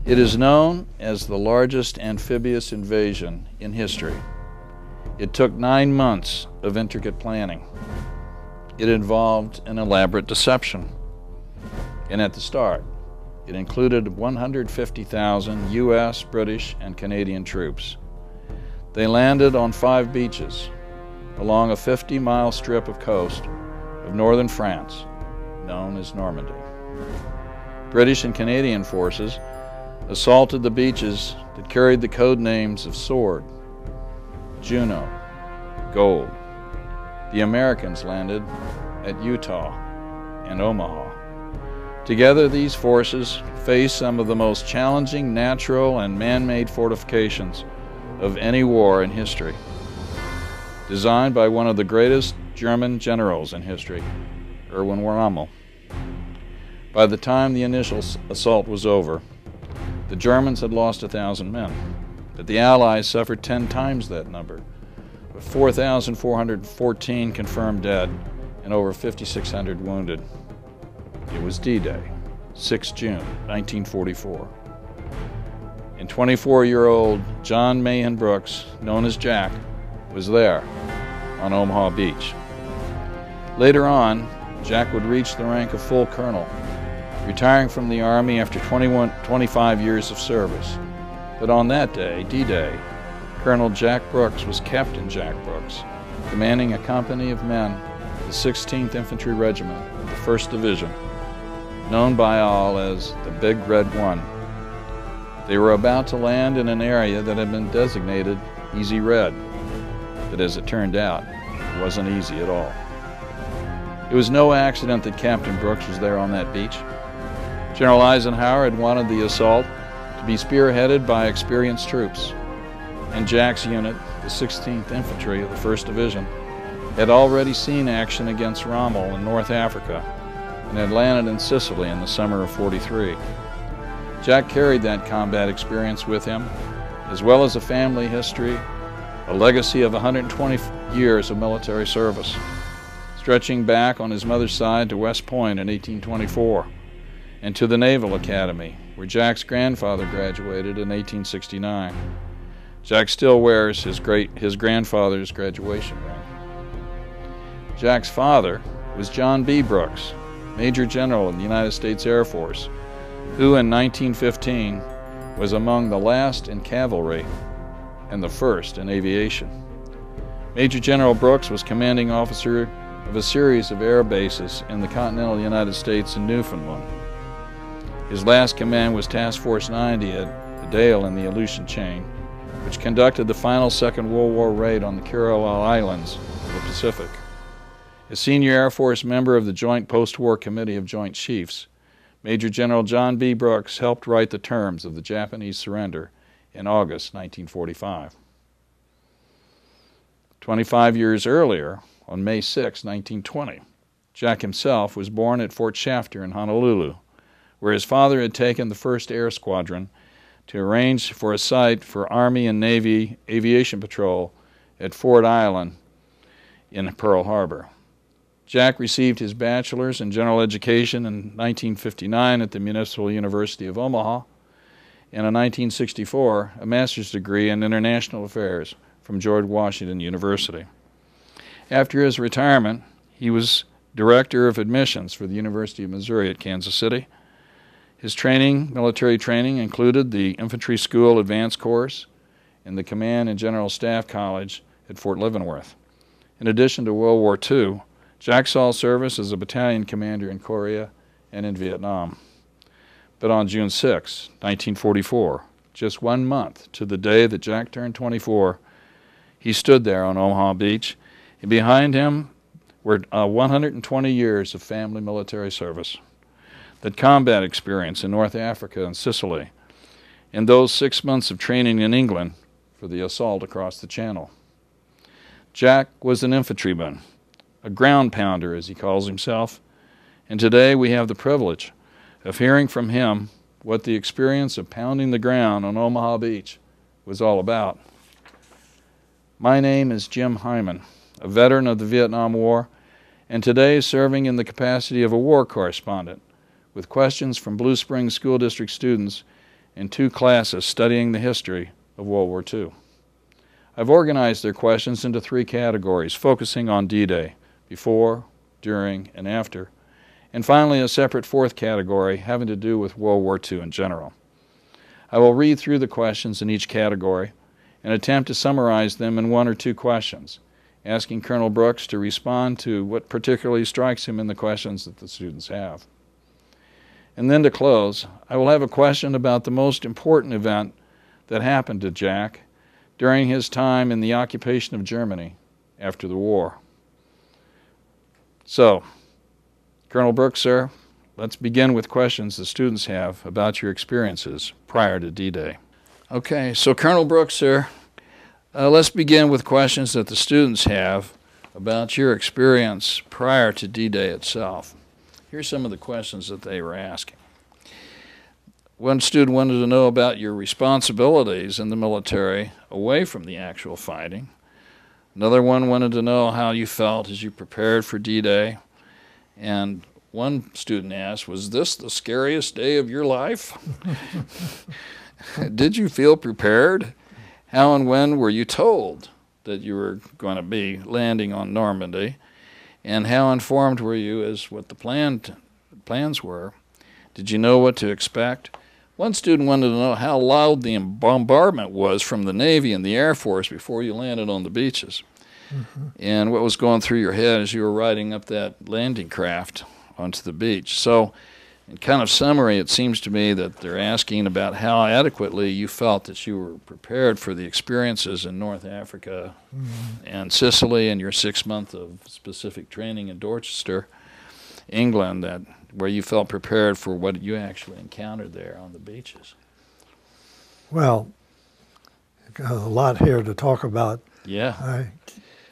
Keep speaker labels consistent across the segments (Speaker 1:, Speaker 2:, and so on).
Speaker 1: It is known as the largest amphibious invasion in history. It took 9 months of intricate planning. It involved an elaborate deception. And at the start, it included 150,000 U.S., British, and Canadian troops. They landed on 5 beaches along a 50-mile strip of coast of northern France, known as Normandy. British and Canadian forces assaulted the beaches that carried the code names of Sword, Juno, Gold. The Americans landed at Utah and Omaha. Together, these forces faced some of the most challenging natural and man-made fortifications of any war in history, designed by one of the greatest German generals in history, Erwin Rommel. By the time the initial assault was over, the Germans had lost 1,000 men, but the Allies suffered 10 times that number, with 4,414 confirmed dead and over 5,600 wounded. It was D-Day, 6 June, 1944. And 24-year-old John Mahan Brooks, known as Jack, was there on Omaha Beach. Later on, Jack would reach the rank of full colonel, retiring from the Army after 25 years of service. But on that day, D-Day, Colonel Jack Brooks was Captain Jack Brooks, commanding a company of men, the 16th Infantry Regiment of the 1st Division, known by all as the Big Red One. They were about to land in an area that had been designated Easy Red, but as it turned out, it wasn't easy at all. It was no accident that Captain Brooks was there on that beach. General Eisenhower had wanted the assault to be spearheaded by experienced troops, and Jack's unit, the 16th Infantry of the 1st Division, had already seen action against Rommel in North Africa and had landed in Sicily in the summer of '43. Jack carried that combat experience with him, as well as a family history, a legacy of 120 years of military service, stretching back on his mother's side to West Point in 1824, and to the Naval Academy, where Jack's grandfather graduated in 1869. Jack still wears his grandfather's graduation ring. Jack's father was John B. Brooks, Major General in the United States Air Force, who in 1915 was among the last in cavalry and the first in aviation. Major General Brooks was commanding officer of a series of air bases in the continental United States and Newfoundland. His last command was Task Force 90 at the Dale in the Aleutian Chain, which conducted the final Second World War raid on the Carolina Islands of the Pacific. A senior Air Force member of the Joint Post-War Committee of Joint Chiefs, Major General John B. Brooks helped write the terms of the Japanese surrender in August 1945. 25 years earlier, on May 6, 1920, Jack himself was born at Fort Shafter in Honolulu, where his father had taken the 1st Air Squadron to arrange for a site for Army and Navy aviation patrol at Ford Island in Pearl Harbor. Jack received his bachelor's in general education in 1959 at the Municipal University of Omaha, and in 1964 a master's degree in international affairs from George Washington University. After his retirement, he was director of admissions for the University of Missouri at Kansas City. His military training included the Infantry School Advanced Course and the Command and General Staff College at Fort Leavenworth. In addition to World War II, Jack saw service as a battalion commander in Korea and in Vietnam. But on June 6, 1944, just 1 month to the day that Jack turned 24, he stood there on Omaha Beach, and behind him were 120 years of family military service, that combat experience in North Africa and Sicily, and those 6 months of training in England for the assault across the Channel. Jack was an infantryman, a ground pounder as he calls himself, and today we have the privilege of hearing from him what the experience of pounding the ground on Omaha Beach was all about. My name is Jim Heiman, a veteran of the Vietnam War, and today serving in the capacity of a war correspondent with questions from Blue Springs School District students and 2 classes studying the history of World War II. I've organized their questions into 3 categories, focusing on D-Day, before, during, and after, and finally a separate 4th category having to do with World War II in general. I will read through the questions in each category and attempt to summarize them in 1 or 2 questions, asking Colonel Brooks to respond to what particularly strikes him in the questions that the students have. And then to close, I will have a question about the most important event that happened to Jack during his time in the occupation of Germany after the war. So, Colonel Brooks, sir, let's begin with questions the students have about your experiences prior to D-Day. Okay, so Colonel Brooks, sir, let's begin with questions that the students have about your experience prior to D-Day itself. Here's some of the questions that they were asking. One student wanted to know about your responsibilities in the military away from the actual fighting. Another one wanted to know how you felt as you prepared for D-Day. And one student asked, was this the scariest day of your life? Did you feel prepared? How and when were you told that you were going to be landing on Normandy? And how informed were you as what the plans were? Did you know what to expect? One student wanted to know how loud the bombardment was from the Navy and the Air Force before you landed on the beaches. And what was going through your head as you were riding up that landing craft onto the beach. So, in kind of summary, it seems to me that they're asking about how adequately you felt that you were prepared for the experiences in North Africa and Sicily and your 6 months of specific training in Dorchester, England, where you felt prepared for what you actually encountered there on the beaches.
Speaker 2: Well, got a lot here to talk about.
Speaker 1: Yeah.
Speaker 2: I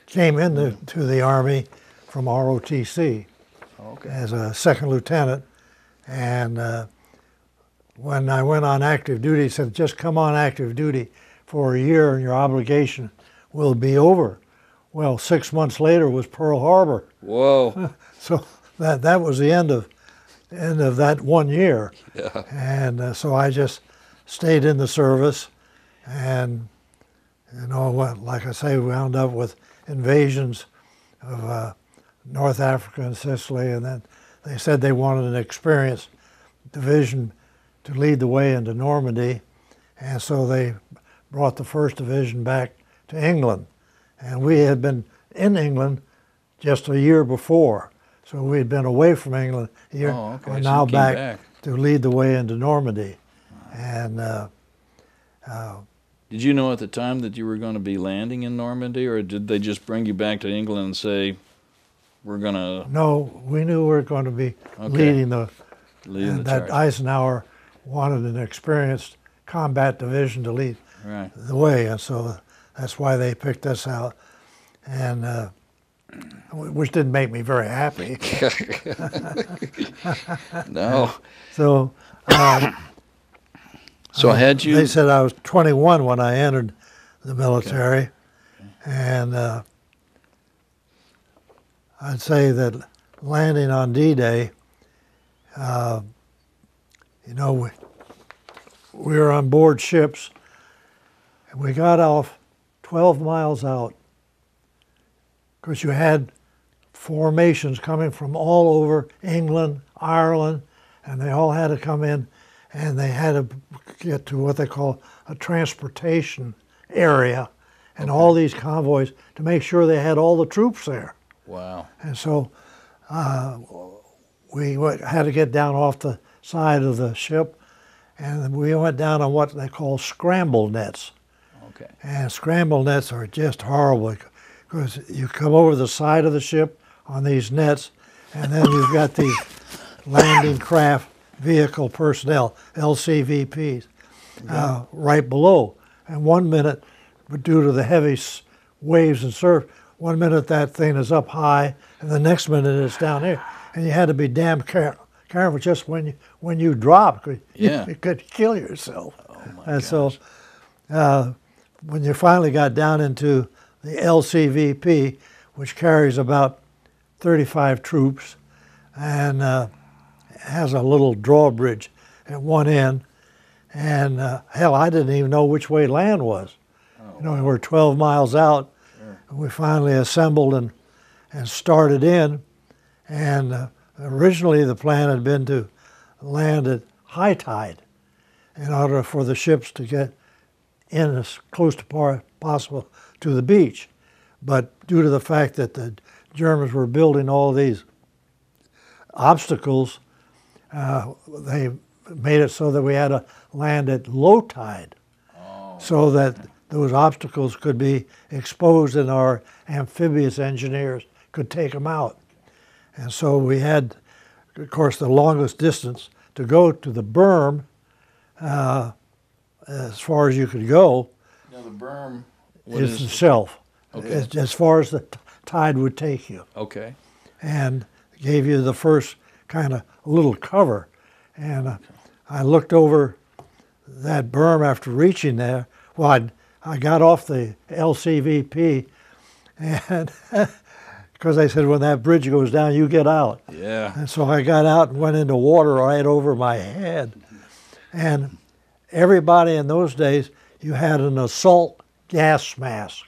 Speaker 2: came into the Army from ROTC as a 2nd lieutenant. And when I went on active duty, it said, just come on active duty for a year and your obligation will be over. Well, 6 months later was Pearl Harbor.
Speaker 1: Whoa.
Speaker 2: So that was the end of that 1 year.
Speaker 1: Yeah.
Speaker 2: And so I just stayed in the service, and like I say, we wound up with invasions of North Africa and Sicily, and then they said they wanted an experienced division to lead the way into Normandy, and so they brought the 1st Division back to England. And we had been in England just a year before, so we had been away from England a year.
Speaker 1: Oh, okay.
Speaker 2: We're
Speaker 1: So
Speaker 2: now
Speaker 1: you came
Speaker 2: back to lead the way into Normandy. And
Speaker 1: did you know at the time that you were going to be landing in Normandy, or did they just bring you back to England and say, we're going to...
Speaker 2: No, we knew we were going to be leading the charge. Eisenhower wanted an experienced combat division to lead the way, and so that's why they picked us out, and which didn't make me very happy.
Speaker 1: No.
Speaker 2: So
Speaker 1: had you...
Speaker 2: They said I was 21 when I entered the military, and I'd say that landing on D-Day, we were on board ships, and we got off 12 miles out, because you had formations coming from all over England, Ireland, and they all had to come in, and they had to get to what they call a transportation area, and all these convoys to make sure they had all the troops there.
Speaker 1: Wow.
Speaker 2: And so we had to get down off the side of the ship, and we went down on what they call scramble nets.
Speaker 1: Okay.
Speaker 2: And scramble nets are just horrible, because you come over the side of the ship on these nets, and then you've got these landing craft vehicle personnel, LCVPs, right below. And 1 minute, due to the heavy waves and surf, 1 minute that thing is up high, and the next minute it's down here. And you had to be damn careful just when you drop, because you could kill yourself.
Speaker 1: Oh my
Speaker 2: and
Speaker 1: gosh.
Speaker 2: So when you finally got down into the LCVP, which carries about 35 troops, and has a little drawbridge at one end, And hell, I didn't even know which way land was.
Speaker 1: Oh,
Speaker 2: You know, we were 12 miles out.
Speaker 1: Sure.
Speaker 2: And we finally assembled and started in. And originally the plan had been to land at high tide in order for the ships to get in as close to possible to the beach. But due to the fact that the Germans were building all these obstacles, they made it so that we had to land at low tide, so that those obstacles could be exposed and our amphibious engineers could take them out. And so we had, of course, the longest distance to go to the berm, as far as you could go.
Speaker 1: Now the berm
Speaker 2: is the shelf,
Speaker 1: Okay.
Speaker 2: as far as the tide would take you.
Speaker 1: Okay.
Speaker 2: And gave you the first kind of little cover. And I looked over that berm after reaching there. Well, I got off the LCVP, and because they said when that bridge goes down, you get out.
Speaker 1: Yeah.
Speaker 2: And so I got out and went into water right over my head. And everybody in those days, you had an assault gas mask.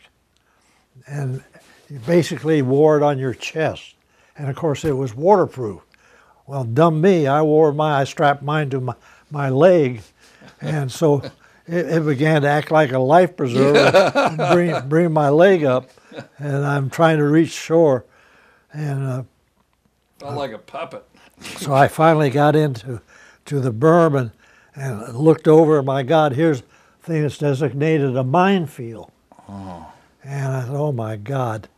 Speaker 2: And you basically wore it on your chest. And of course, it was waterproof. Well, dumb me, I strapped mine to my leg. And so it began to act like a life preserver and bring my leg up. And I'm trying to reach shore. And
Speaker 1: Felt like a puppet.
Speaker 2: so I finally got into the berm and looked over, and my God, here's a thing that's designated a minefield.
Speaker 1: Oh.
Speaker 2: And I thought, oh my God,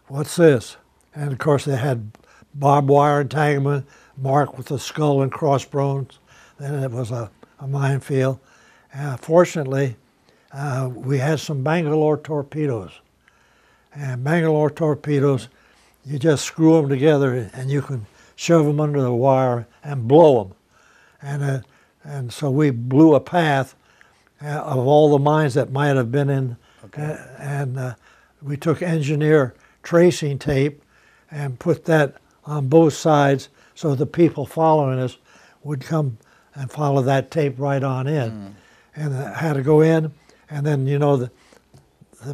Speaker 2: what's this? And of course they had barbed wire entanglement marked with the skull and crossbones. Then it was a minefield. Fortunately, we had some Bangalore torpedoes. And Bangalore torpedoes, you just screw them together and you can shove them under the wire and blow them. And so we blew a path of all the mines that might have been in. Okay. And we took engineer tracing tape and put that on both sides so the people following us would come and follow that tape right on in. Mm. And I had to go in, and then, you know, the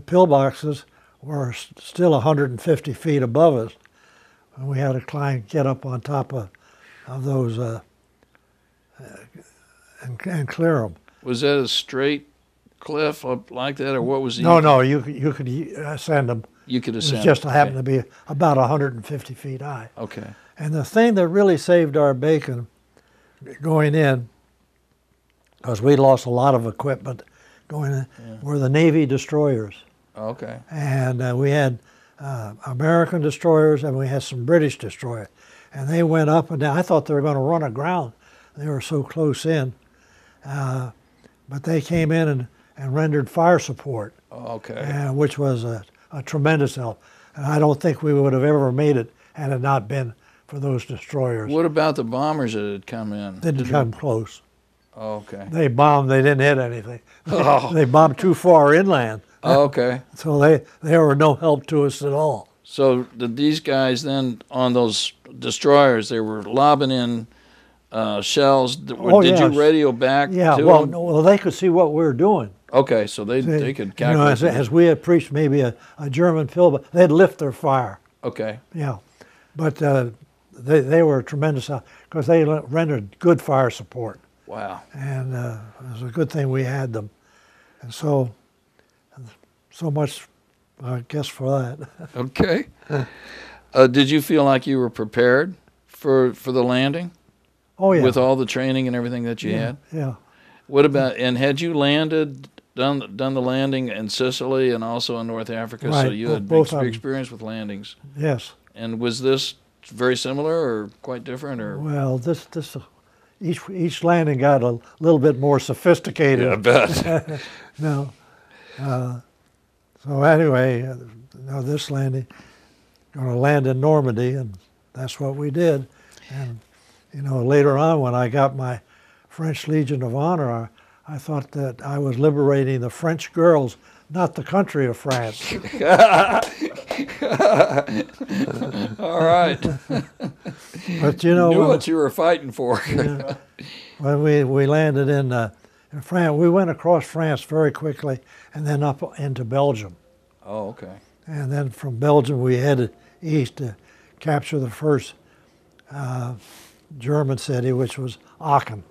Speaker 2: pillboxes were still 150 feet above us. And we had to get up on top of those and clear them.
Speaker 1: Was that a straight cliff up like that, or what was the...
Speaker 2: No, you could ascend them.
Speaker 1: You could ascend.
Speaker 2: It just happened to be about 150 feet high.
Speaker 1: Okay.
Speaker 2: And the thing that really saved our bacon going in, because we lost a lot of equipment going in, were the Navy destroyers.
Speaker 1: Okay.
Speaker 2: And we had American destroyers, and we had some British destroyers. And they went up and down. I thought they were going to run aground. They were so close in. But they came in and rendered fire support, which was a tremendous help. And I don't think we would have ever made it had it not been for those destroyers.
Speaker 1: What about the bombers that had come in?
Speaker 2: Didn't come close.
Speaker 1: Oh, okay.
Speaker 2: They bombed, they didn't hit anything. They bombed too far inland.
Speaker 1: Oh, okay.
Speaker 2: So they were no help to us at all.
Speaker 1: So did these guys then, on those destroyers, they were lobbing in shells? Did you radio back to them?
Speaker 2: Well, they could see what we were doing.
Speaker 1: Okay, so they could calculate.
Speaker 2: As we had preached maybe a German pill, they'd lift their fire.
Speaker 1: Okay.
Speaker 2: Yeah. But they were tremendous because they rendered good fire support.
Speaker 1: Wow.
Speaker 2: And it was a good thing we had them. And so much, I guess, for that.
Speaker 1: Okay. Did you feel like you were prepared for the landing?
Speaker 2: Oh, yeah.
Speaker 1: With all the training and everything that you had?
Speaker 2: Yeah.
Speaker 1: What about, and had you done the landing in Sicily and also in North Africa?
Speaker 2: Right.
Speaker 1: So you had
Speaker 2: both
Speaker 1: experience with landings.
Speaker 2: Yes.
Speaker 1: And was this very similar or quite different? Or?
Speaker 2: Well, each landing got a little bit more sophisticated.
Speaker 1: Yeah, I bet.
Speaker 2: No. So anyway, this landing, going to land in Normandy, and that's what we did. And later on, when I got my French Legion of Honor, I thought that I was liberating the French girls, not the country of France.
Speaker 1: All right.
Speaker 2: But you
Speaker 1: knew what you were fighting for.
Speaker 2: When we landed in In France, we went across France very quickly and then up into Belgium.
Speaker 1: Oh, okay.
Speaker 2: And then from Belgium, we headed east to capture the first German city, which was Aachen.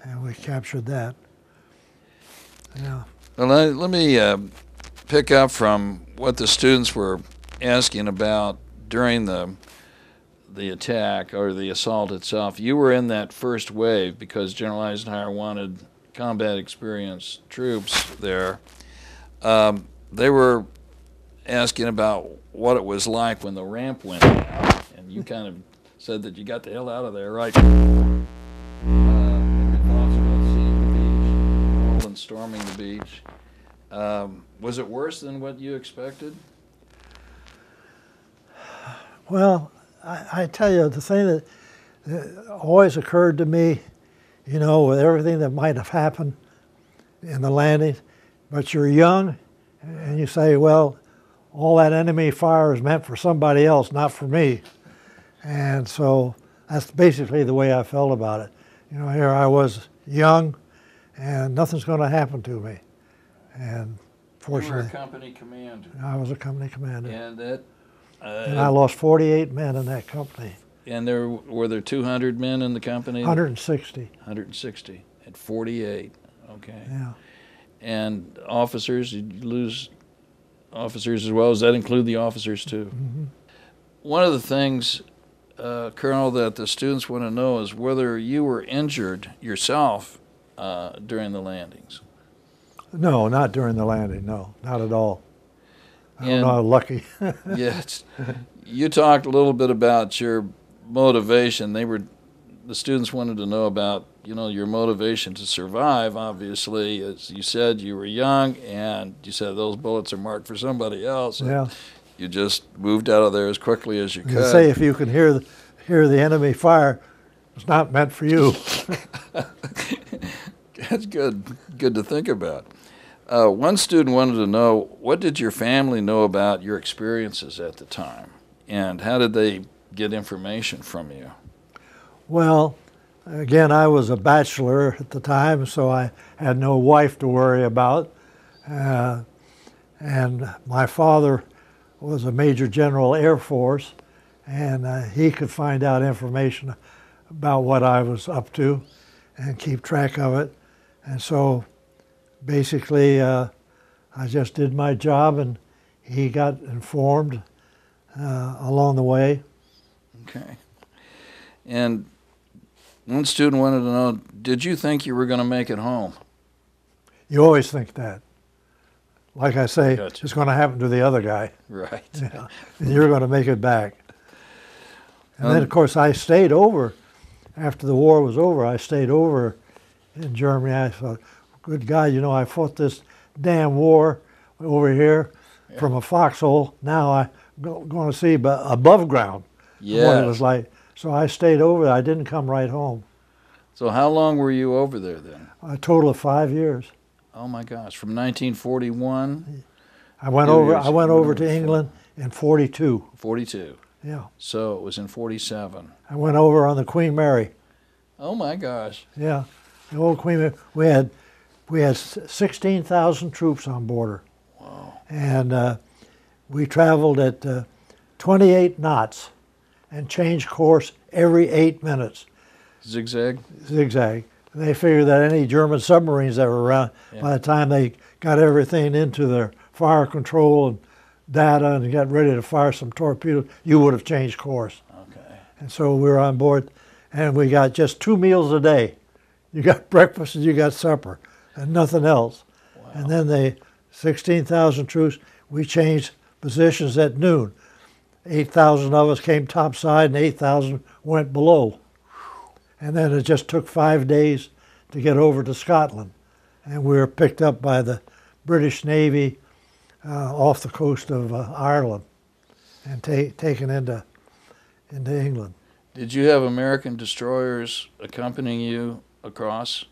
Speaker 2: And we captured that. Yeah.
Speaker 1: Well, let me pick up from what the students were asking about during the attack or the assault itself. You were in that first wave because General Eisenhower wanted combat experienced troops there. They were asking about what it was like when the ramp went down, and you kind of said that you got the hell out of there, right? Storming the beach. Was it worse than what you expected?
Speaker 2: Well, I tell you, the thing that always occurred to me, you know, with everything that might have happened in the landing, but you're young and you say, well, all that enemy fire is meant for somebody else, not for me. And so that's basically the way I felt about it. You know, here I was young, and nothing's going to happen to me. And fortunately,
Speaker 1: you were a company commander.
Speaker 2: I was a company commander.
Speaker 1: And that.
Speaker 2: And I lost 48 men in that company.
Speaker 1: And were there 200 men in the company?
Speaker 2: 160.
Speaker 1: 160 at 48. Okay.
Speaker 2: Yeah.
Speaker 1: And officers, did you lose officers as well? Does that include the officers too?
Speaker 2: Mm-hmm.
Speaker 1: One of the things, Colonel, that the students want to know is whether you were injured yourself during the landings.
Speaker 2: No, not during the landing. No, not at all. I'm
Speaker 1: And-
Speaker 2: not lucky.
Speaker 1: Yes. You talked a little bit about your motivation. The students wanted to know about, you know, your motivation to survive. Obviously, as you said, you were young, and you said those bullets are marked for somebody else.
Speaker 2: Yeah.
Speaker 1: You just moved out of there as quickly as you
Speaker 2: You
Speaker 1: could.
Speaker 2: say if you can hear the enemy fire, it's not meant for you.
Speaker 1: That's good to think about. One student wanted to know, what did your family know about your experiences at the time, and how did they get information from you?
Speaker 2: Well, again, I was a bachelor at the time, so I had no wife to worry about. And my father was a Major General Air Force, and he could find out information about what I was up to and keep track of it. And so basically, I just did my job, and he got informed along the way.
Speaker 1: Okay. And one student wanted to know, did you think you were going to make it home?
Speaker 2: You always think that. Like I say,
Speaker 1: Gotcha.
Speaker 2: it's going to happen to the other guy.
Speaker 1: Right.
Speaker 2: Yeah. And you're going to make it back. And then, of course, I stayed over. After the war was over, I stayed over in Germany. I thought, good God, you know, I fought this damn war over here from a foxhole. Now I'm going to see above ground what it was like. So I stayed over. I didn't come right home.
Speaker 1: So how long were you over there then?
Speaker 2: A total of 5 years.
Speaker 1: Oh my gosh, from 1941?
Speaker 2: I went over to England in 42.
Speaker 1: 42.
Speaker 2: Yeah.
Speaker 1: So it was in 47.
Speaker 2: I went over on the Queen Mary.
Speaker 1: Oh my gosh.
Speaker 2: Yeah. The old Queen Mary. We had 16,000 troops on board her.
Speaker 1: Wow.
Speaker 2: And we traveled at 28 knots and changed course every 8 minutes.
Speaker 1: Zigzag?
Speaker 2: Zigzag. And they figured that any German submarines that were around, by the time they got everything into their fire control and data and got ready to fire some torpedoes, you would have changed course.
Speaker 1: Okay.
Speaker 2: And so we were on board, and we got just 2 meals a day. You got breakfast and you got supper, and nothing else.
Speaker 1: Wow.
Speaker 2: And then they, 16,000 troops, we changed positions at noon. 8,000 of us came topside and 8,000 went below. And then it just took 5 days to get over to Scotland. And we were picked up by the British Navy off the coast of Ireland and taken into England.
Speaker 1: Did you have American destroyers accompanying you across?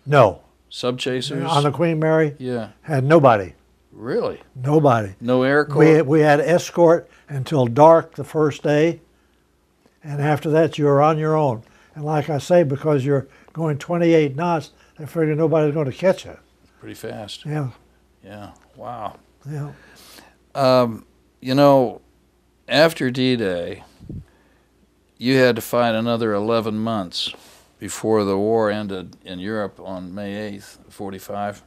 Speaker 2: No.
Speaker 1: Subchasers?
Speaker 2: On the Queen Mary?
Speaker 1: Yeah.
Speaker 2: Had nobody.
Speaker 1: Really?
Speaker 2: Nobody.
Speaker 1: No air corps?
Speaker 2: We had escort until dark the first day, and after that you were on your own. And like I say, because you're going 28 knots, they figured nobody was going to catch it.
Speaker 1: Pretty fast.
Speaker 2: Yeah.
Speaker 1: Yeah. Wow.
Speaker 2: Yeah.
Speaker 1: You know, after D-Day, you had to fight another 11 months before the war ended in Europe on May 8th, 45.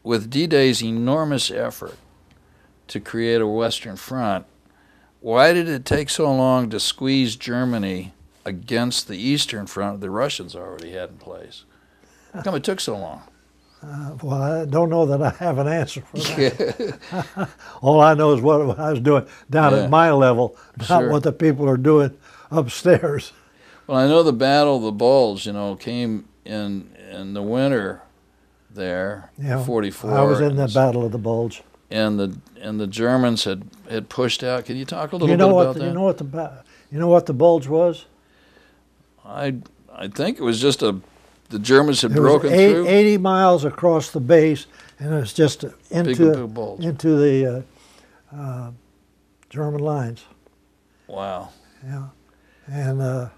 Speaker 1: With D-Day's enormous effort to create a Western Front, why did it take so long to squeeze Germany against the Eastern Front the Russians already had in place? How come it took so long?
Speaker 2: Well, I don't know that I have an answer for that. All I know is what I was doing down at my level, not what the people are doing upstairs.
Speaker 1: Well, I know the Battle of the Bulge, you know, came in the winter there, 44.
Speaker 2: I was in the Battle of the Bulge.
Speaker 1: And the Germans had pushed out. Can you talk a little bit about that?
Speaker 2: You know what the Bulge was?
Speaker 1: I think it was just the Germans had broken through.
Speaker 2: 80 miles across the base, and it was just into the German lines.
Speaker 1: Wow.
Speaker 2: Yeah, and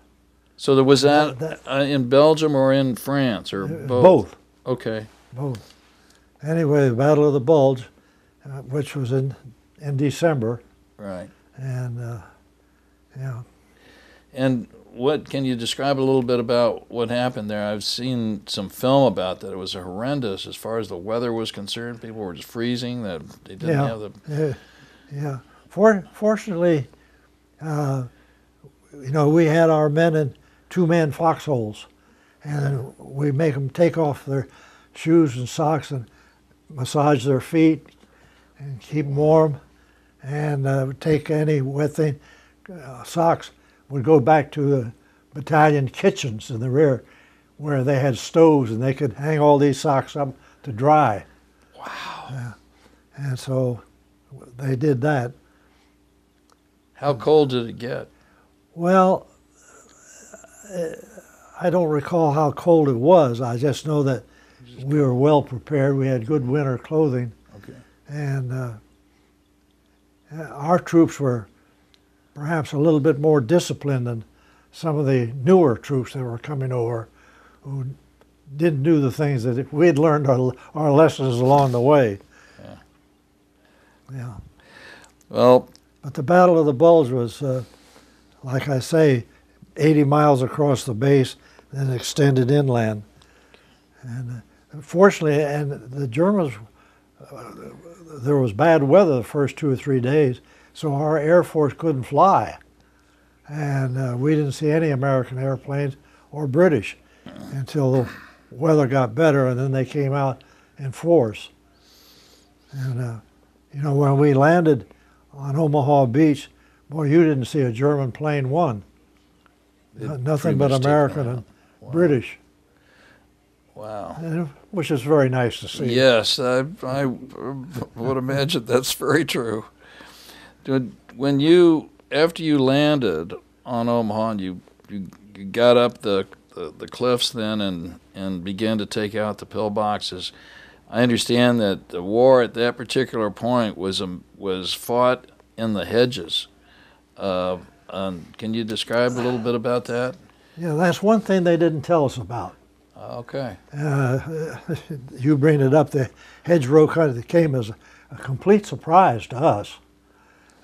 Speaker 1: so there was that in Belgium or in France or both?
Speaker 2: Both.
Speaker 1: Okay.
Speaker 2: Both. Anyway, the Battle of the Bulge, which was in December.
Speaker 1: Right.
Speaker 2: And yeah.
Speaker 1: And what can you describe a little bit about what happened there? I've seen some film about that. It was horrendous as far as the weather was concerned. People were just freezing. That they didn't have the.
Speaker 2: Yeah. Fortunately, you know, we had our men in two-man foxholes, and we make them take off their shoes and socks and massage their feet and keep them warm, and take any wet thing. Socks would go back to the battalion kitchens in the rear, where they had stoves and they could hang all these socks up to dry.
Speaker 1: Wow.
Speaker 2: And so they did that.
Speaker 1: How cold did it get?
Speaker 2: Well, I don't recall how cold it was. I just know that we were well prepared. We had good winter clothing.
Speaker 1: Okay.
Speaker 2: And our troops were perhaps a little bit more disciplined than some of the newer troops that were coming over, who didn't do the things that we had learned our lessons along the way.
Speaker 1: Yeah.
Speaker 2: Yeah.
Speaker 1: Well,
Speaker 2: but the Battle of the Bulge was, like I say, 80 miles across the base, then extended inland. And fortunately, and the Germans, there was bad weather the first 2 or 3 days, so our Air Force couldn't fly. And we didn't see any American airplanes or British until the weather got better, and then they came out in force. And, you know, when we landed on Omaha Beach, boy, you didn't see a German plane one. Nothing but American and British.
Speaker 1: Wow.
Speaker 2: Which is very nice to see.
Speaker 1: Yes, I would imagine that's very true. When after you landed on Omaha, and you got up the cliffs then and began to take out the pillboxes, I understand that the war at that particular point was fought in the hedges. Can you describe a little bit about that?
Speaker 2: Yeah, that's one thing they didn't tell us about.
Speaker 1: Okay.
Speaker 2: You bring it up. The hedgerow kind of came as a complete surprise to us.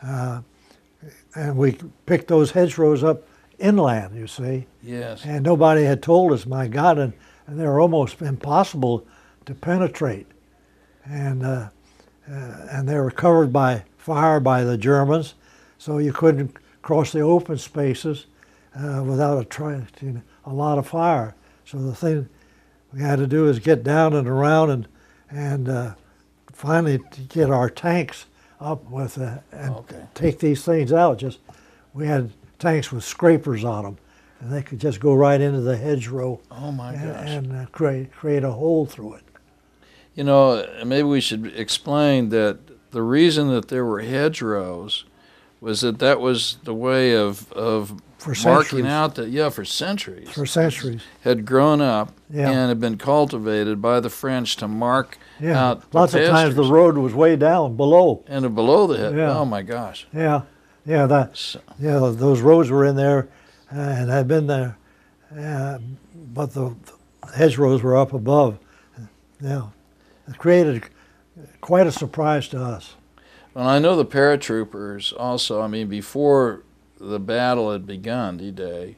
Speaker 2: And we picked those hedgerows up inland, you see.
Speaker 1: Yes.
Speaker 2: And nobody had told us, my God, and they were almost impossible to penetrate. And they were covered by fire by the Germans, so you couldn't cross the open spaces without a lot of fire. So the thing we had to do is get down and around and finally to get our tanks up with and take these things out. We had tanks with scrapers on them, and they could just go right into the hedgerow.
Speaker 1: Oh my gosh!
Speaker 2: And create a hole through it.
Speaker 1: You know, maybe we should explain that the reason that there were hedgerows was that was the way of marking out that, for centuries.
Speaker 2: For centuries.
Speaker 1: Had grown up and had been cultivated by the French to mark out the
Speaker 2: Lots of times the road was way down below.
Speaker 1: And below the head. Yeah. Oh my gosh.
Speaker 2: Those roads were in there and had been there. But hedgerows were up above. Yeah, it created quite a surprise to us.
Speaker 1: Well, I know the paratroopers also. I mean, before the battle had begun, D-Day,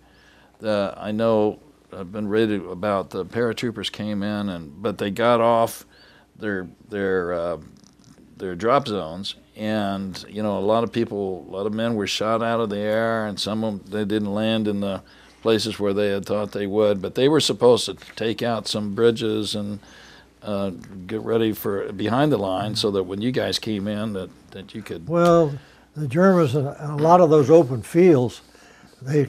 Speaker 1: I know I've been reading about the paratroopers came in, but they got off their drop zones, and a lot of men were shot out of the air, and some of them they didn't land in the places where they had thought they would, but they were supposed to take out some bridges and get ready for behind the line so that when you guys came in that you could.
Speaker 2: Well, the Germans in a lot of those open fields, they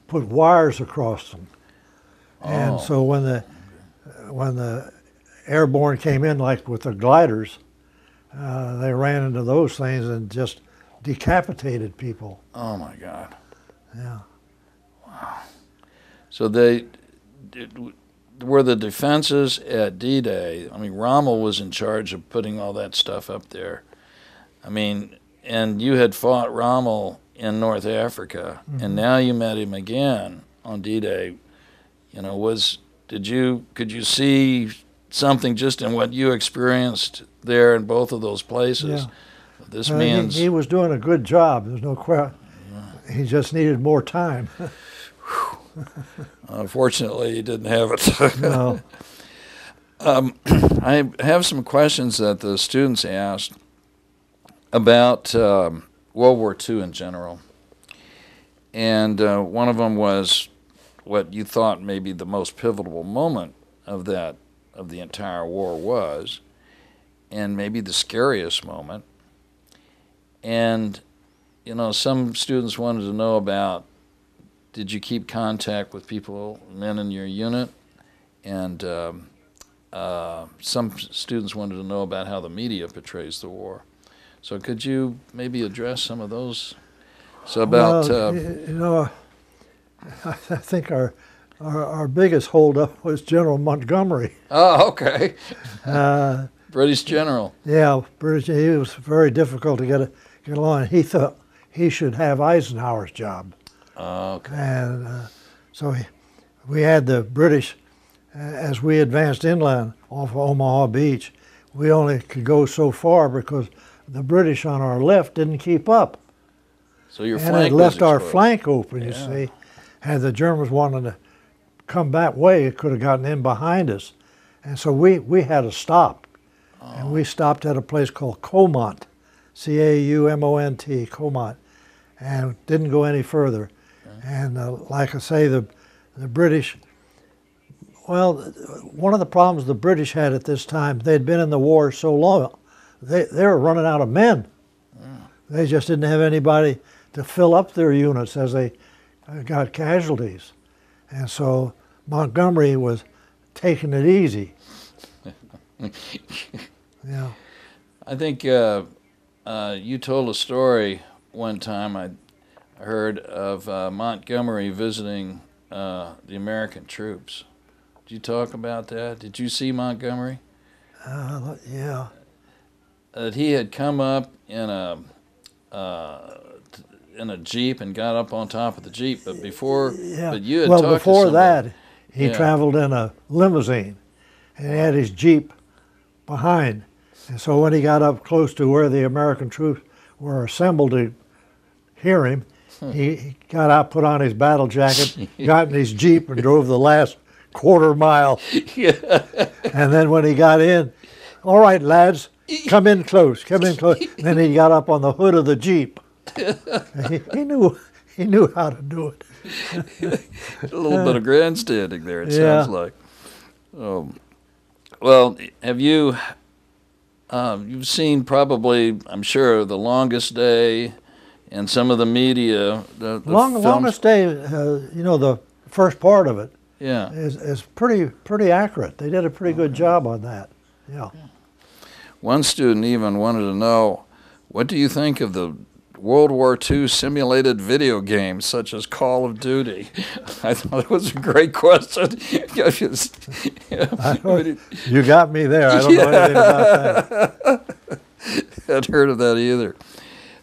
Speaker 2: put wires across them, and so when the airborne came in, like with the gliders, they ran into those things and just decapitated people.
Speaker 1: Oh my God!
Speaker 2: Yeah.
Speaker 1: Wow. So were the defenses at D-Day. I mean, Rommel was in charge of putting all that stuff up there. I mean, and you had fought Rommel in North Africa, and now you met him again on D-Day. Could you see something just in what you experienced there in both of those places?
Speaker 2: Yeah.
Speaker 1: This means
Speaker 2: he was doing a good job. There's no question. Yeah. He just needed more time.
Speaker 1: Unfortunately, he didn't have it.
Speaker 2: No.
Speaker 1: I have some questions that the students asked about World War II in general. And one of them was what you thought maybe the most pivotal moment of the entire war was, and maybe the scariest moment. And, some students wanted to know about, did you keep contact with men in your unit? And some students wanted to know about how the media portrays the war. So could you maybe address some of those? So about...
Speaker 2: I think our biggest holdup was General Montgomery.
Speaker 1: Oh, okay. British general.
Speaker 2: Yeah, British. He was very difficult to get along. He thought he should have Eisenhower's job.
Speaker 1: Okay.
Speaker 2: And so we had the British, as we advanced inland off of Omaha Beach, we only could go so far because the British on our left didn't keep up.
Speaker 1: So your
Speaker 2: and
Speaker 1: flank
Speaker 2: it left our
Speaker 1: exposed.
Speaker 2: flank open, you see. Had the Germans wanted to come that way, it could have gotten in behind us. And so we had to stop. Oh. And we stopped at a place called Caumont, C-A-U-M-O-N-T, Caumont, and didn't go any further. And like I say, the British, well, one of the problems the British had at this time, they'd been in the war so long, they were running out of men. They just didn't have anybody to fill up their units as they got casualties. And so Montgomery was taking it easy. Yeah.
Speaker 1: I think you told a story one time I heard of Montgomery visiting the American troops. Did you talk about that? Did you see Montgomery?
Speaker 2: Yeah.
Speaker 1: That he had come up in a Jeep and got up on top of the Jeep, but before, but you had talked
Speaker 2: before
Speaker 1: to
Speaker 2: that, he traveled in a limousine, and he had his Jeep behind. And so when he got up close to where the American troops were assembled to hear him, he got out, put on his battle jacket, got in his Jeep, and drove the last quarter mile. And then when he got in, all right, lads, come in close, come in close. And then he got up on the hood of the Jeep. He knew how to do it.
Speaker 1: A little bit of grandstanding there, it sounds like. Well, have you you've seen probably, I'm sure, The Longest Day and some of the media. The
Speaker 2: Longest Day, the first part of it is pretty accurate. They did a pretty good job on that. Yeah.
Speaker 1: One student even wanted to know, what do you think of the World War II simulated video games such as Call of Duty? I thought it was a great question.
Speaker 2: You got me there. I don't know anything about that.
Speaker 1: I hadn't heard of that either.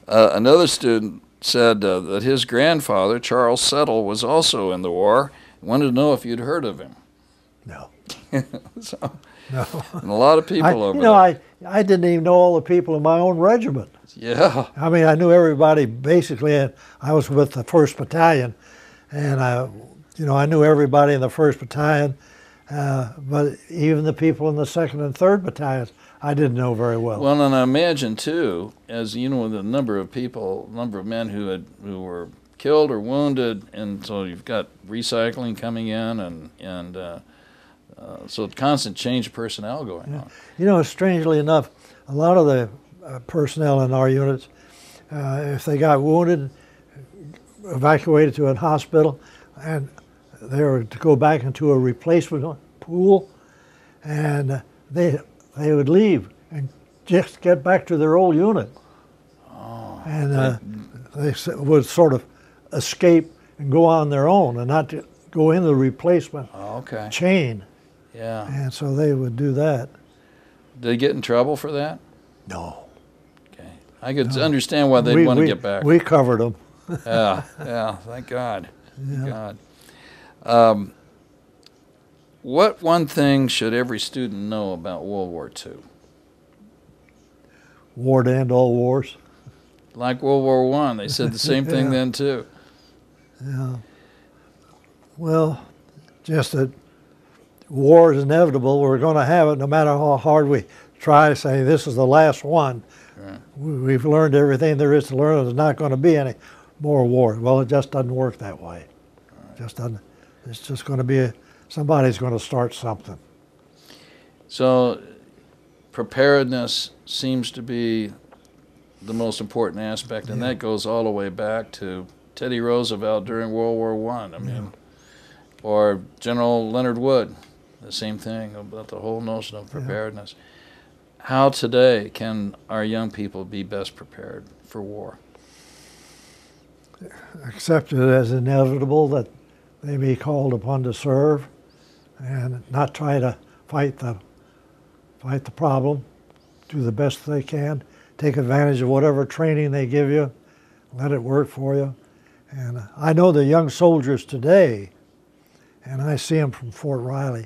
Speaker 1: Another student said that his grandfather, Charles Settle, was also in the war. He wanted to know if you'd heard of him.
Speaker 2: No.
Speaker 1: So,
Speaker 2: No.
Speaker 1: and a lot of people over
Speaker 2: you know,
Speaker 1: there.
Speaker 2: I didn't even know all the people in my own regiment.
Speaker 1: Yeah.
Speaker 2: I mean, I knew everybody basically. And I was with the 1st Battalion, and I knew everybody in the 1st Battalion, but even the people in the 2nd and 3rd Battalions, I didn't know very well.
Speaker 1: Well, and I imagine too, as you know, the number of men who were killed or wounded, and so you've got recycling coming in, and so constant change of personnel going on.
Speaker 2: You know, strangely enough, a lot of the personnel in our units, if they got wounded, evacuated to a hospital, and they were to go back into a replacement pool, and they would leave and just get back to their old unit.
Speaker 1: Oh.
Speaker 2: And they would sort of escape and go on their own and not to go in the replacement chain.
Speaker 1: Yeah.
Speaker 2: And so they would do that.
Speaker 1: Did they get in trouble for that?
Speaker 2: No.
Speaker 1: Okay. I could understand why they'd want to get back.
Speaker 2: We covered them.
Speaker 1: Yeah, thank God.
Speaker 2: Yeah.
Speaker 1: Thank God. What one thing should every student know about World War II?
Speaker 2: War to end all wars.
Speaker 1: Like World War I, they said the same thing then too.
Speaker 2: Yeah. Well, just that war is inevitable. We're going to have it no matter how hard we try to say this is the last one.
Speaker 1: Right.
Speaker 2: We've learned everything there is to learn. There's not going to be any more war. Well, it just doesn't work that way. Right. Just doesn't. It's just going to be somebody's going to start something.
Speaker 1: So preparedness seems to be the most important aspect, and that goes all the way back to Teddy Roosevelt during World War I. I mean, or General Leonard Wood, the same thing about the whole notion of preparedness. How today can our young people be best prepared for war?
Speaker 2: Accept it as inevitable that they be called upon to serve, and not try to fight the problem. Do the best they can. Take advantage of whatever training they give you. Let it work for you. And I know the young soldiers today, and I see them from Fort Riley,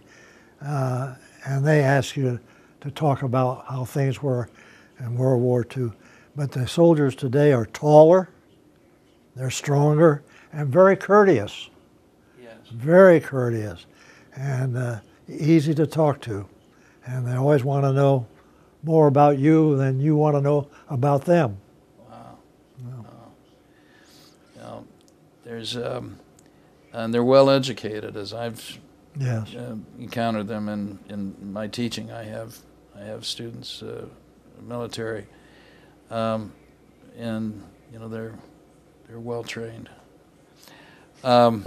Speaker 2: and they ask you to talk about how things were in World War II. But the soldiers today are taller, they're stronger, and very courteous.
Speaker 1: Yes. Very
Speaker 2: courteous, and easy to talk to. And they always want to know more about you than you want to know about them.
Speaker 1: Wow. Wow. Now, there's, and they're well educated, as I've encountered them in my teaching. I have students, military, and you know they're well trained. Have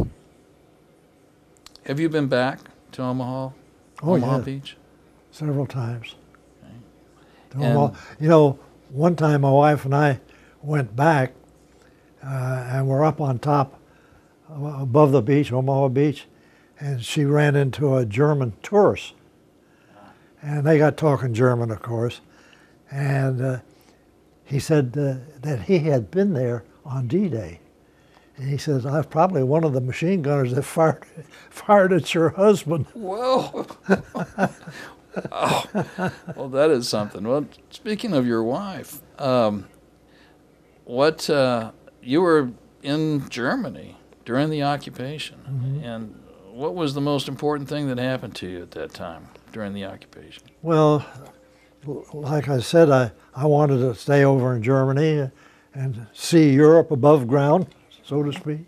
Speaker 1: you been back to Omaha? Omaha Beach?
Speaker 2: Several times.
Speaker 1: Okay.
Speaker 2: You know, one time my wife and I went back, and we're up on top, above the beach, Omaha Beach, and she ran into a German tourist. And they got talking German, of course, and he said that he had been there on D-Day. And he says, I'm probably one of the machine gunners that fired at your husband.
Speaker 1: Whoa. Oh, well, that is something. Well, speaking of your wife, you were in Germany during the occupation, and what was the most important thing that happened to you at that time during the occupation?
Speaker 2: Well, like I said, I wanted to stay over in Germany and see Europe above ground, so to speak,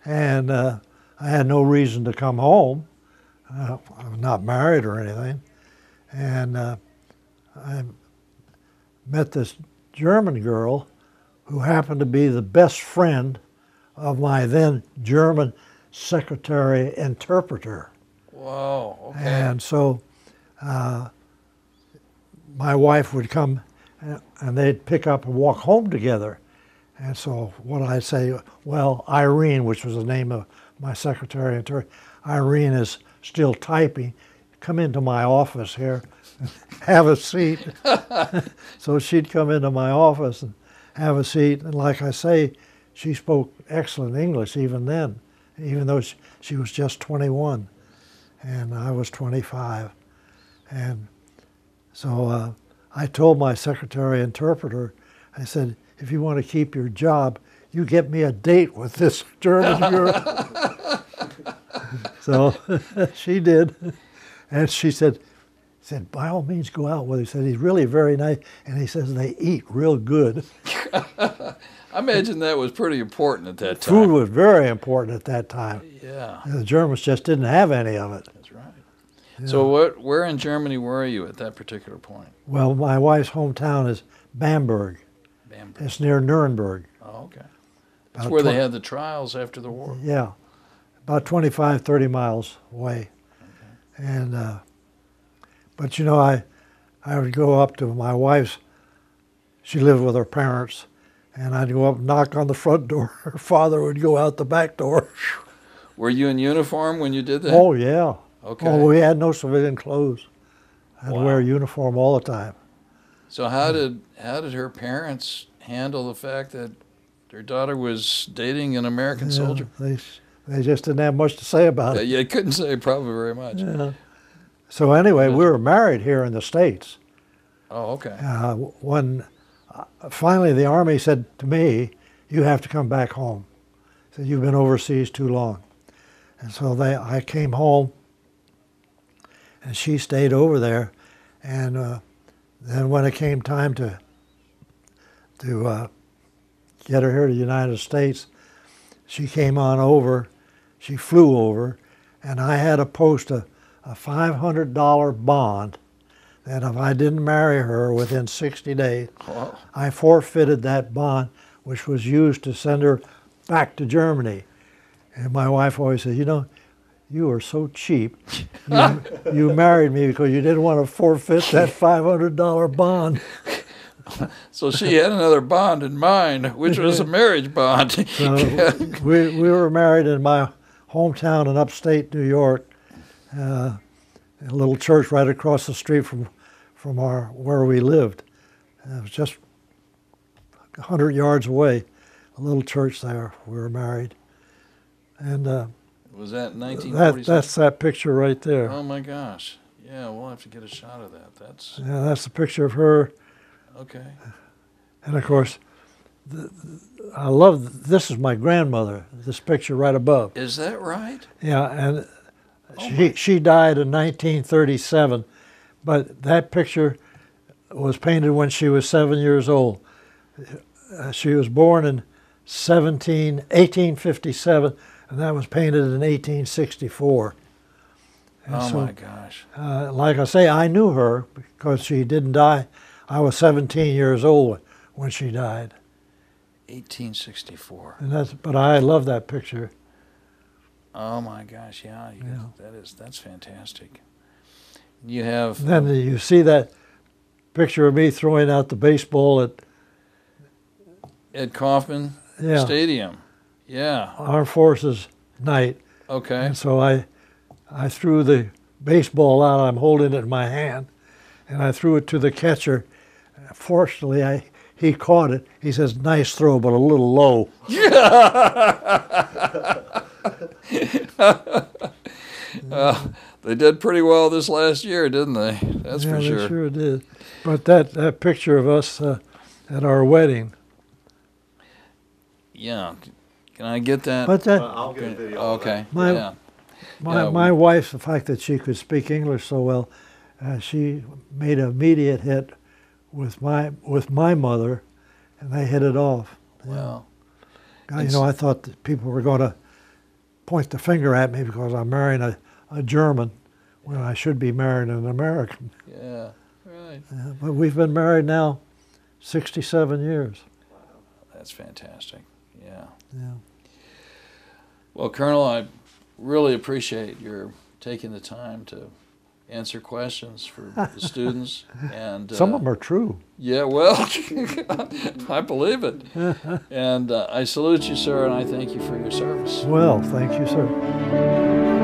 Speaker 2: and I had no reason to come home. I was not married or anything. And I met this German girl who happened to be the best friend of my then German secretary interpreter.
Speaker 1: Whoa, okay.
Speaker 2: And so my wife would come and they'd pick up and walk home together. And so what I'd say, well, Irene, which was the name of my secretary interpreter, Irene is still typing. Come into my office here, have a seat. So she'd come into my office and have a seat. And like I say, she spoke excellent English even then, even though she was just 21. and I was 25. And so I told my secretary interpreter, I said, if you want to keep your job, you get me a date with this German girl. So she did. And she said, by all means, go out with him. He said, he's really very nice. And he says, they eat real good.
Speaker 1: I imagine that was pretty important at that time.
Speaker 2: Food was very important at that time.
Speaker 1: Yeah.
Speaker 2: And the Germans just didn't have any of it.
Speaker 1: That's right.
Speaker 2: Yeah.
Speaker 1: So where in Germany were you at that particular point?
Speaker 2: Well, my wife's hometown is Bamberg.
Speaker 1: Bamberg.
Speaker 2: It's near Nuremberg.
Speaker 1: Oh, okay. That's where they had the trials after the war.
Speaker 2: Yeah. About 25, 30 miles away.
Speaker 1: Okay.
Speaker 2: And, but you know, I would go up to my wife's, she lived with her parents, and I'd go up and knock on the front door. Her father would go out the back door.
Speaker 1: Were you in uniform when you did that?
Speaker 2: Oh, yeah.
Speaker 1: Okay.
Speaker 2: Oh, we had no civilian clothes. I had
Speaker 1: Wow.
Speaker 2: to wear a uniform all the time.
Speaker 1: So how did her parents handle the fact that their daughter was dating an American soldier?
Speaker 2: They just didn't have much to say about it.
Speaker 1: Yeah, you couldn't say probably very much.
Speaker 2: Yeah. So anyway, we were married here in the States.
Speaker 1: Oh, okay.
Speaker 2: When finally the Army said to me, you have to come back home. Said, you've been overseas too long. And so I came home, and she stayed over there. And then when it came time to get her here to the United States, she came on over. She flew over, and I had to post a $500 bond that if I didn't marry her within 60 days,
Speaker 1: Oh.
Speaker 2: I forfeited that bond, which was used to send her back to Germany. And my wife always said, you know, you are so cheap. You married me because you didn't want to forfeit that $500 bond.
Speaker 1: So she had another bond in mind, which was a marriage bond.
Speaker 2: So we were married in my hometown in upstate New York, a little church right across the street from where we lived. It was just 100 yards away, a little church there. We were married. And
Speaker 1: was that 1947?
Speaker 2: that's that picture right there.
Speaker 1: Oh my gosh. Yeah, we'll have to get a shot of that.
Speaker 2: That's the picture of her.
Speaker 1: Okay.
Speaker 2: And of course, I love, this is my grandmother, this picture right above.
Speaker 1: Is that right?
Speaker 2: Yeah, and she died in 1937, but that picture was painted when she was 7 years old. She was born in 1857, and that was painted in 1864. And
Speaker 1: oh
Speaker 2: so,
Speaker 1: my gosh.
Speaker 2: like I say, I knew her because she didn't die. I was 17 years old when she died.
Speaker 1: 1864.
Speaker 2: And but I love that picture.
Speaker 1: Oh my gosh, yeah. That's fantastic. You have
Speaker 2: Then you see that picture of me throwing out the baseball
Speaker 1: at Kauffman Stadium. Yeah.
Speaker 2: Armed Forces night.
Speaker 1: Okay.
Speaker 2: And so I threw the baseball out. I'm holding it in my hand, and I threw it to the catcher. Fortunately, he caught it. He says, "Nice throw, but a little low."
Speaker 1: They did pretty well this last year, didn't they? That's for sure.
Speaker 2: They sure did. But that picture of us at our wedding.
Speaker 1: Yeah. Can I get that?
Speaker 2: But that
Speaker 3: I'll get a video.
Speaker 1: Okay.
Speaker 2: My-
Speaker 1: Yeah.
Speaker 2: my wife, the fact that she could speak English so well, she made an immediate hit with my mother, and they hit it off.
Speaker 1: Well,
Speaker 2: You know, I thought that people were going to point the finger at me because I'm marrying a German when I should be marrying an American.
Speaker 1: yeah, right.
Speaker 2: But we've been married now 67 years.
Speaker 1: That's fantastic. Yeah.
Speaker 2: Yeah.
Speaker 1: Well, Colonel, I really appreciate your taking the time to answer questions for the students. And
Speaker 2: Some of them are true.
Speaker 1: yeah, well, I believe it. And I salute you, sir, and I thank you for your service.
Speaker 2: Well, thank you, sir.